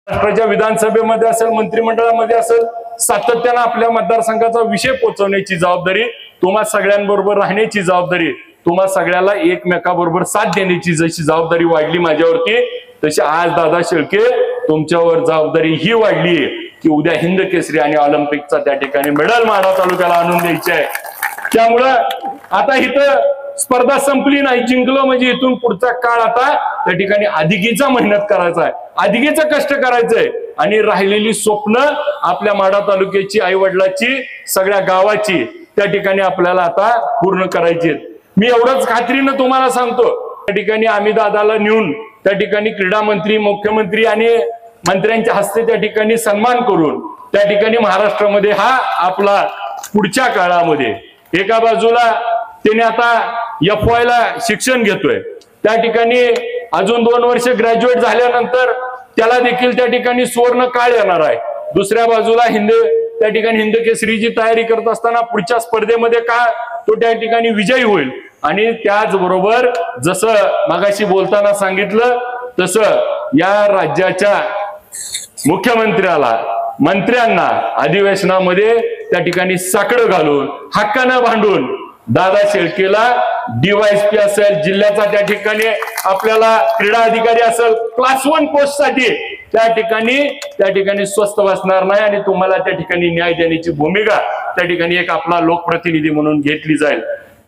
महाराष्ट्राच्या विधानसभेमध्ये असेल, मंत्रिमंडळामध्ये असेल, सातत्यानं आपल्या मतदारसंघाचा विषय पोहोचवण्याची जबाबदारी, तुम्हा सगळ्यांबरोबर राहण्याची जबाबदारी, तुम्हा सगळ्याला एकमेकाबरोबर साथ देण्याची जशी जबाबदारी वाढली माझ्यावरती, तशी आज दादा शेळके तुमच्यावर जबाबदारी ही वाढली की उद्या हिंद केसरी आणि ऑलिम्पिकचा त्या ठिकाणी मेडल माढा तालुक्याला आणून द्यायचे आहे. त्यामुळं आता इथं स्पर्धा संपली नाही, जिंकलो म्हणजे इथून पुढचा काळ आता त्या ठिकाणी अधिकीचा मेहनत करायचा आहे, अधिकीचं कष्ट करायचंय आणि राहिलेली स्वप्न आपल्या माढा तालुक्याची, आई वडिलाची, सगळ्या गावाची त्या ठिकाणी आपल्याला आता पूर्ण करायची आहेत. मी एवढंच खात्रीनं तुम्हाला सांगतो, त्या ठिकाणी आम्ही दादाला नेऊन त्या ठिकाणी क्रीडा मंत्री, मुख्यमंत्री आणि मंत्र्यांच्या हस्ते त्या ठिकाणी सन्मान करून त्या ठिकाणी महाराष्ट्रामध्ये हा आपला पुढच्या काळामध्ये एका बाजूला त्याने आता FY ला शिक्षण घेतोय, त्या ठिकाणी अजून 2 वर्ष ग्रॅज्युएट झाल्यानंतर त्याला देखील त्या ठिकाणी सुवर्ण काळ येणार आहे. दुसऱ्या बाजूला त्या ठिकाणी हिंद केसरीची तयारी करत असताना पुढच्या स्पर्धेमध्ये तो त्या ठिकाणी विजयी होईल. आणि त्याचबरोबर जसं मगाशी बोलताना सांगितलं तसं या राज्याच्या मुख्यमंत्र्याला, मंत्र्यांना अधिवेशनामध्ये त्या ठिकाणी साकडं घालून, हक्कानं भांडून दादा शेळकेला DYSP असेल, जिल्ह्याचा त्या ठिकाणी आपल्याला क्रीडा अधिकारी असेल, क्लास 1 पोस्ट साठी त्या ठिकाणी स्वस्थ बसणार नाही आणि तुम्हाला त्या ठिकाणी न्याय देण्याची भूमिका त्या ठिकाणी एक आपला लोकप्रतिनिधी म्हणून घेतली जाईल.